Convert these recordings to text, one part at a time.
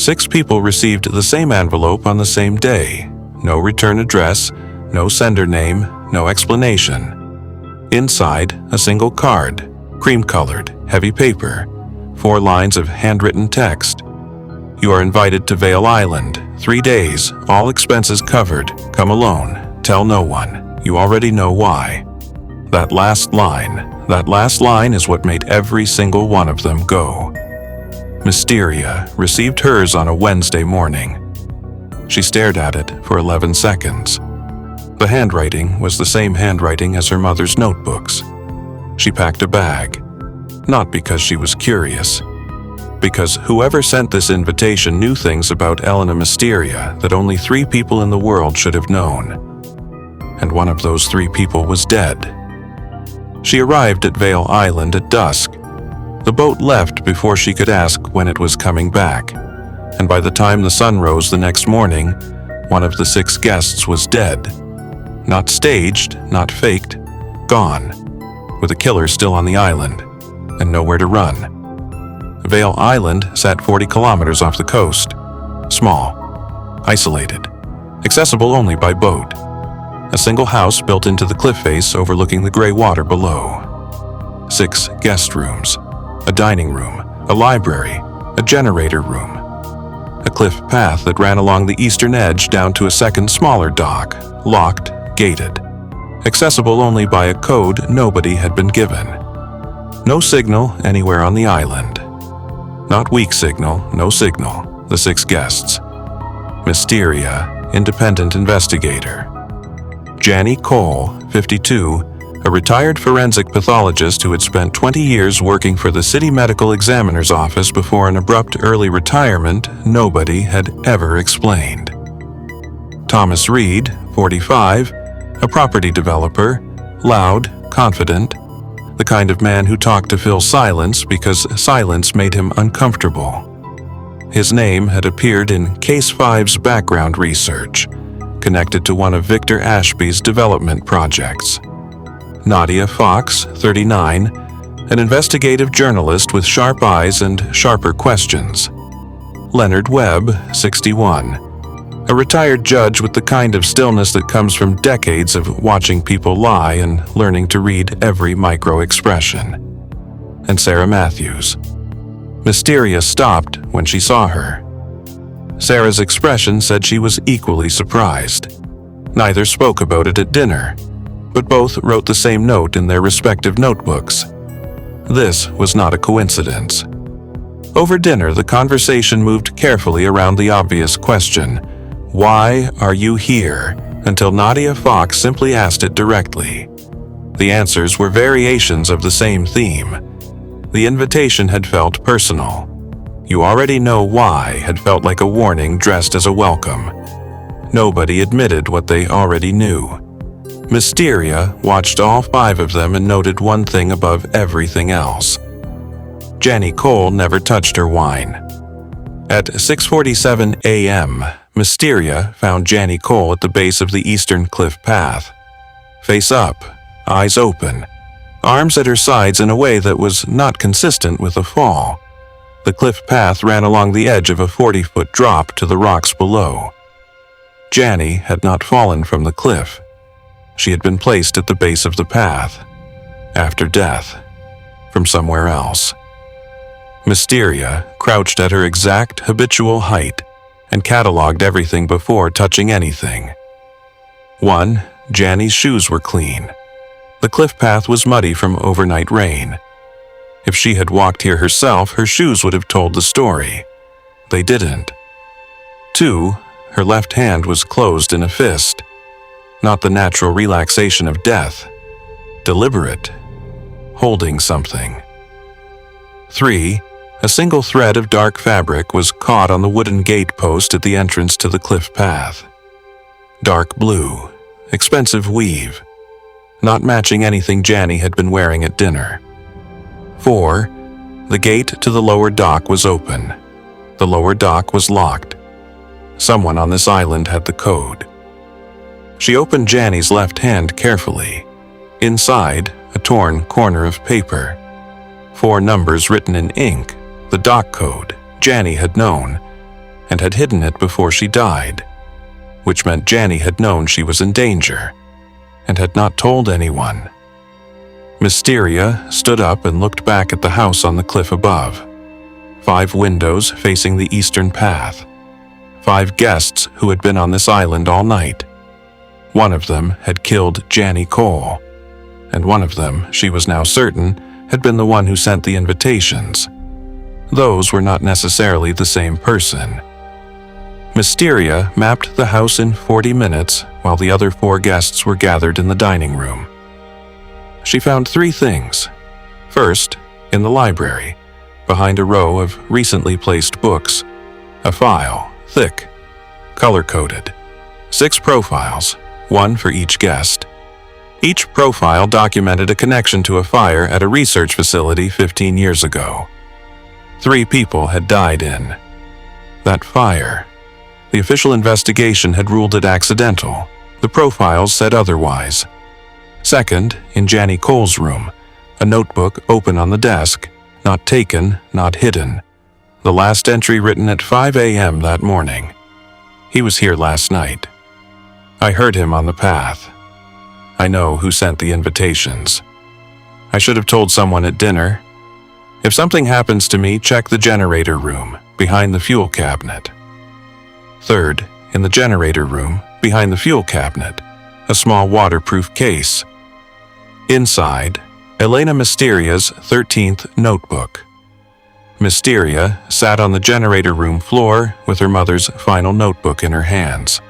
6 people received the same envelope on the same day. No return address, no sender name, no explanation. Inside, a single card, cream-colored, heavy paper, 4 lines of handwritten text. You are invited to Vail Island, 3 days, all expenses covered. Come alone, tell no one. You already know why. That last line is what made every single one of them go. Mysteria received hers on a Wednesday morning. She stared at it for 11 seconds. The handwriting was the same handwriting as her mother's notebooks. She packed a bag, not because she was curious, because whoever sent this invitation knew things about Elena Mysteria that only 3 people in the world should have known. And one of those 3 people was dead. She arrived at Vail Island at dusk. The boat left before she could ask when it was coming back, and by the time the sun rose the next morning, one of the 6 guests was dead. Not staged, not faked, gone, with a killer still on the island, and nowhere to run. Vail Island sat 40 kilometers off the coast, small, isolated, accessible only by boat. A single house built into the cliff face overlooking the gray water below. 6 guest rooms, a dining room, a library, a generator room. A cliff path that ran along the eastern edge down to a second smaller dock, locked, gated. Accessible only by a code nobody had been given. No signal anywhere on the island. Not weak signal, no signal. The 6 guests. Mysteria, independent investigator. Janny Cole, 52, a retired forensic pathologist who had spent 20 years working for the city medical examiner's office before an abrupt early retirement nobody had ever explained. Thomas Reed, 45, a property developer, loud, confident, the kind of man who talked to fill silence because silence made him uncomfortable. His name had appeared in Case 5's background research, connected to one of Victor Ashby's development projects. Nadia Fox, 39, an investigative journalist with sharp eyes and sharper questions. Leonard Webb, 61, a retired judge with the kind of stillness that comes from decades of watching people lie and learning to read every micro-expression. And Sarah Matthews. Mysteria stopped when she saw her. Sarah's expression said she was equally surprised. Neither spoke about it at dinner, but both wrote the same note in their respective notebooks. This was not a coincidence. Over dinner, the conversation moved carefully around the obvious question, "Why are you here?" until Nadia Fox simply asked it directly. The answers were variations of the same theme. The invitation had felt personal. "You already know why" had felt like a warning dressed as a welcome. Nobody admitted what they already knew. Mysteria watched all 5 of them and noted one thing above everything else. Janny Cole never touched her wine. At 6:47 a.m., Mysteria found Janny Cole at the base of the eastern cliff path. Face up, eyes open, arms at her sides in a way that was not consistent with a fall. The cliff path ran along the edge of a 40-foot drop to the rocks below. Janny had not fallen from the cliff. She had been placed at the base of the path, after death, from somewhere else. Mysteria crouched at her exact habitual height and cataloged everything before touching anything. 1. Janny's shoes were clean. The cliff path was muddy from overnight rain. If she had walked here herself, her shoes would have told the story. They didn't. 2. Her left hand was closed in a fist. Not the natural relaxation of death. Deliberate. Holding something. 3. A single thread of dark fabric was caught on the wooden gate post at the entrance to the cliff path. Dark blue, expensive weave, not matching anything Janny had been wearing at dinner. 4. The gate to the lower dock was open. The lower dock was locked. Someone on this island had the code. She opened Janny's left hand carefully. Inside, a torn corner of paper. 4 numbers written in ink, the dock code Janny had known. and had hidden it before she died, which meant Janny had known she was in danger and had not told anyone. Mysteria stood up and looked back at the house on the cliff above. 5 windows facing the eastern path. 5 guests who had been on this island all night. One of them had killed Janny Cole, and one of them, she was now certain, had been the one who sent the invitations. Those were not necessarily the same person. Mysteria mapped the house in 40 minutes while the other 4 guests were gathered in the dining room. She found 3 things. First, in the library, behind a row of recently placed books, a file, thick, color-coded. 6 profiles, 1 for each guest. Each profile documented a connection to a fire at a research facility 15 years ago. 3 people had died in that fire. The official investigation had ruled it accidental. The profiles said otherwise. Second, in Janny Cole's room, a notebook open on the desk, not taken, not hidden. The last entry written at 5 a.m. that morning. He was here last night. I heard him on the path. I know who sent the invitations. I should have told someone at dinner. If something happens to me, check the generator room, behind the fuel cabinet. Third, in the generator room, behind the fuel cabinet, a small waterproof case. Inside, Elena Mysteria's 13th notebook. Mysteria sat on the generator room floor with her mother's final notebook in her hands.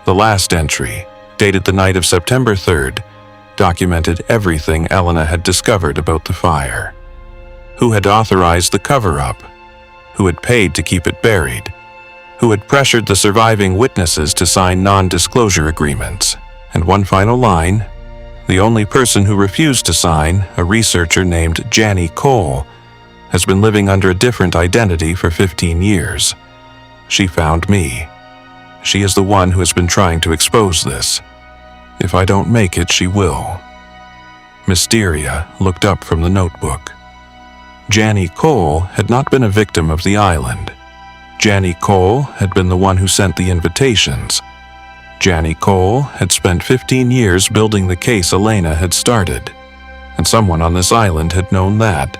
The last entry, dated the night of September 3rd, documented everything Elena had discovered about the fire. Who had authorized the cover-up? Who had paid to keep it buried? Who had pressured the surviving witnesses to sign non-disclosure agreements? And one final line, the only person who refused to sign, a researcher named Janny Cole, has been living under a different identity for 15 years. She found me. She is the one who has been trying to expose this. If I don't make it, she will. Mysteria looked up from the notebook. Janny Cole had not been a victim of the island. Janny Cole had been the one who sent the invitations. Janny Cole had spent 15 years building the case Elena had started, and someone on this island had known that,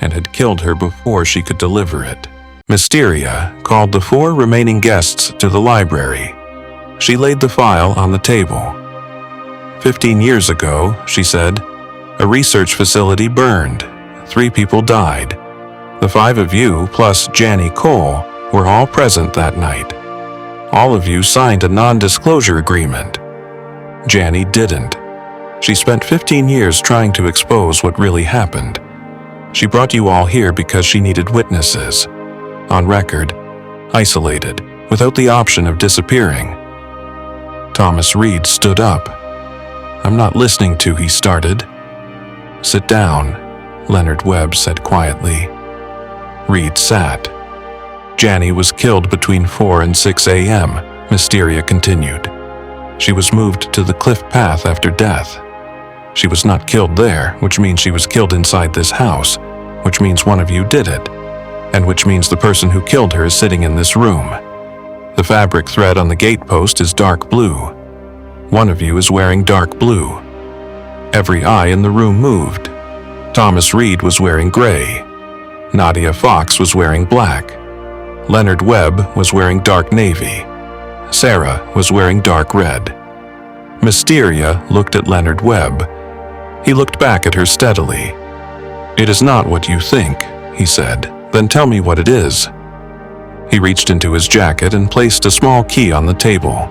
and had killed her before she could deliver it. Mysteria called the 4 remaining guests to the library. She laid the file on the table. 15 years ago, she said, a research facility burned. 3 people died. The 5 of you, plus Janny Cole, were all present that night. All of you signed a non-disclosure agreement. Janny didn't. She spent 15 years trying to expose what really happened. She brought you all here because she needed witnesses. On record, isolated, without the option of disappearing. Thomas Reed stood up. I'm not listening to, he started. Sit down, Leonard Webb said quietly. Reed sat. Janny was killed between 4 and 6 a.m., Mysteria continued. She was moved to the cliff path after death. She was not killed there, which means she was killed inside this house, which means one of you did it, and which means the person who killed her is sitting in this room. The fabric thread on the gatepost is dark blue. One of you is wearing dark blue. Every eye in the room moved. Thomas Reed was wearing gray. Nadia Fox was wearing black. Leonard Webb was wearing dark navy. Sarah was wearing dark red. Mysteria looked at Leonard Webb. He looked back at her steadily. It is not what you think, he said. Then tell me what it is. He reached into his jacket and placed a small key on the table.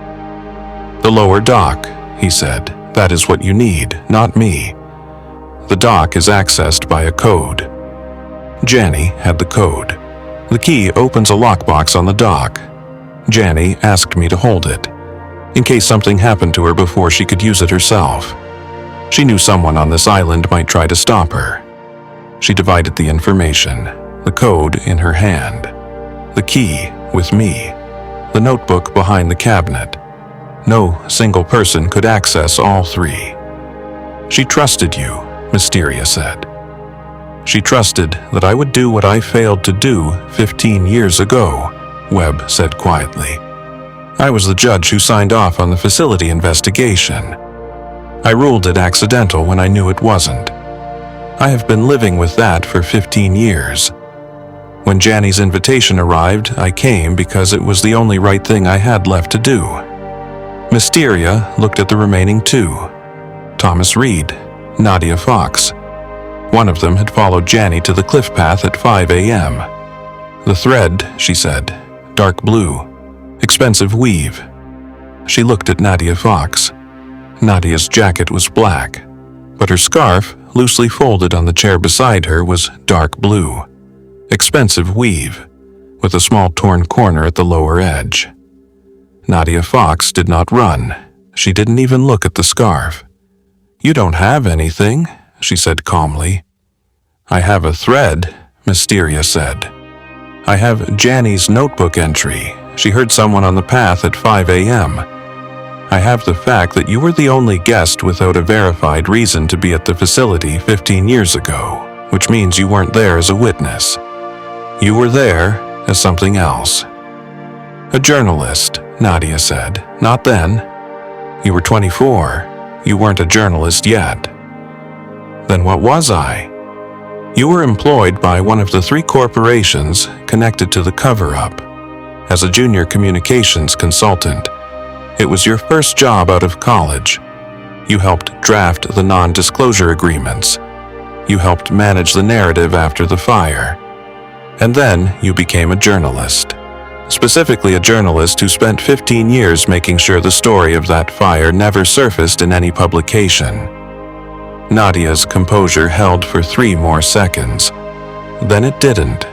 The lower dock, he said. That is what you need, not me. The dock is accessed by a code. Janny had the code. The key opens a lockbox on the dock. Janny asked me to hold it, in case something happened to her before she could use it herself. She knew someone on this island might try to stop her. She divided the information, the code in her hand, the key with me, the notebook behind the cabinet. No single person could access all 3. She trusted you, Mysteria said. She trusted that I would do what I failed to do 15 years ago, Webb said quietly. I was the judge who signed off on the facility investigation. I ruled it accidental when I knew it wasn't. I have been living with that for 15 years. When Janny's invitation arrived, I came because it was the only right thing I had left to do. Mysteria looked at the remaining two. Thomas Reed, Nadia Fox. One of them had followed Janny to the cliff path at 5 a.m. The thread, she said, dark blue, expensive weave. She looked at Nadia Fox. Nadia's jacket was black, but her scarf, loosely folded on the chair beside her, was dark blue. Expensive weave, with a small torn corner at the lower edge. Nadia Fox did not run. She didn't even look at the scarf. You don't have anything, she said calmly. I have a thread, Mysteria said. I have Janny's notebook entry. She heard someone on the path at 5 a.m. I have the fact that you were the only guest without a verified reason to be at the facility 15 years ago, which means you weren't there as a witness. You were there as something else. A journalist, Nadia said. Not then. You were 24. You weren't a journalist yet. Then what was I? You were employed by one of the 3 corporations connected to the cover-up as a junior communications consultant. It was your first job out of college. You helped draft the non-disclosure agreements. You helped manage the narrative after the fire. And then you became a journalist. Specifically a journalist who spent 15 years making sure the story of that fire never surfaced in any publication. Nadia's composure held for 3 more seconds. Then it didn't.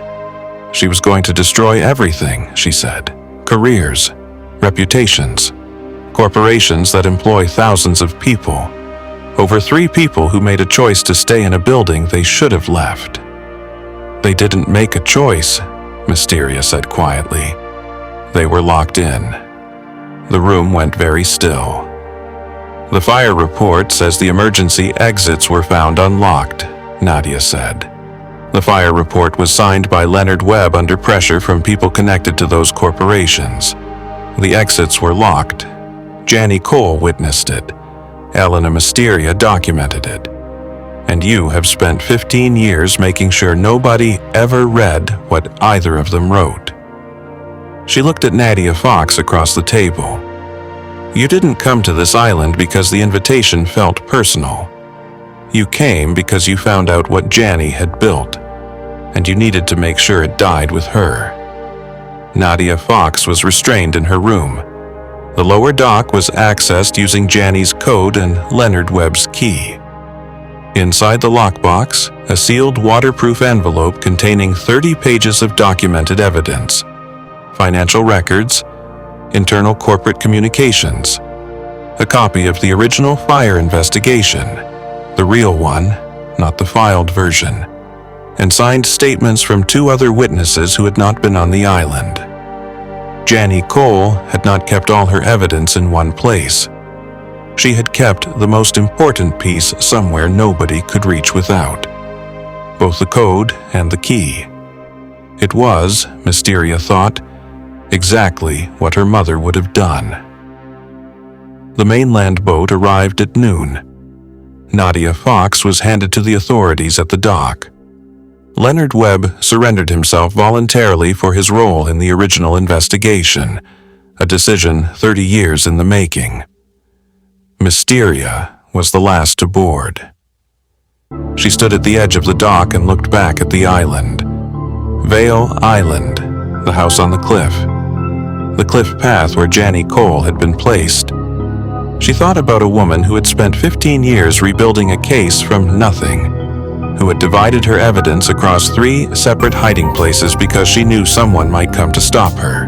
She was going to destroy everything, she said. Careers, reputations, corporations that employ thousands of people. Over 3 people who made a choice to stay in a building they should have left. They didn't make a choice, Mysteria said quietly. They were locked in. The room went very still. The fire report says the emergency exits were found unlocked, Nadia said. The fire report was signed by Leonard Webb under pressure from people connected to those corporations. The exits were locked. Janny Cole witnessed it. Elena Mysteria documented it. And you have spent 15 years making sure nobody ever read what either of them wrote. She looked at Nadia Fox across the table. You didn't come to this island because the invitation felt personal. You came because you found out what Janny had built, and you needed to make sure it died with her. Nadia Fox was restrained in her room. The lower dock was accessed using Janny's code and Leonard Webb's key. Inside the lockbox, a sealed waterproof envelope containing 30 pages of documented evidence, financial records, internal corporate communications, a copy of the original fire investigation, the real one, not the filed version, and signed statements from 2 other witnesses who had not been on the island. Janny Cole had not kept all her evidence in one place. She had kept the most important piece somewhere nobody could reach without, both the code and the key. It was, Mysteria thought, exactly what her mother would have done. The mainland boat arrived at noon. Nadia Fox was handed to the authorities at the dock. Leonard Webb surrendered himself voluntarily for his role in the original investigation, a decision 30 years in the making. Mysteria was the last to board. She stood at the edge of the dock and looked back at the island. Vale Island, the house on the cliff path where Janny Cole had been placed. She thought about a woman who had spent 15 years rebuilding a case from nothing, who had divided her evidence across 3 separate hiding places because she knew someone might come to stop her,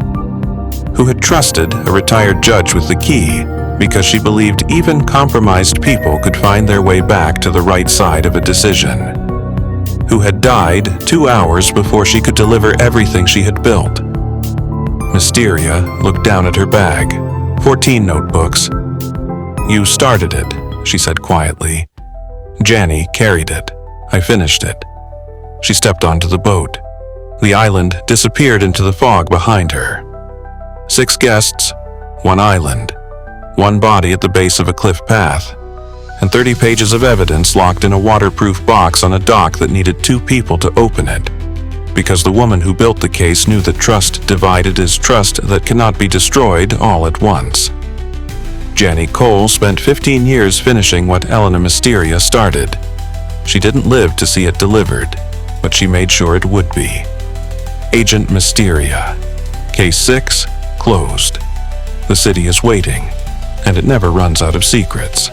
who had trusted a retired judge with the key because she believed even compromised people could find their way back to the right side of a decision, who had died 2 hours before she could deliver everything she had built. Mysteria looked down at her bag. 14 notebooks. You started it, she said quietly. Janny carried it. I finished it. She stepped onto the boat. The island disappeared into the fog behind her. 6 guests, 1 island, 1 body at the base of a cliff path, and 30 pages of evidence locked in a waterproof box on a dock that needed 2 people to open it. Because the woman who built the case knew that trust divided is trust that cannot be destroyed all at once. Jenny Cole spent 15 years finishing what Elena Mysteria started. She didn't live to see it delivered, but she made sure it would be. Agent Mysteria. Case 6, closed. The city is waiting, and it never runs out of secrets.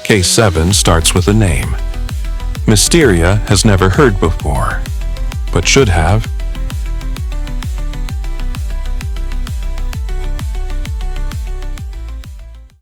Case 7 starts with a name. Mysteria has never heard before, but should have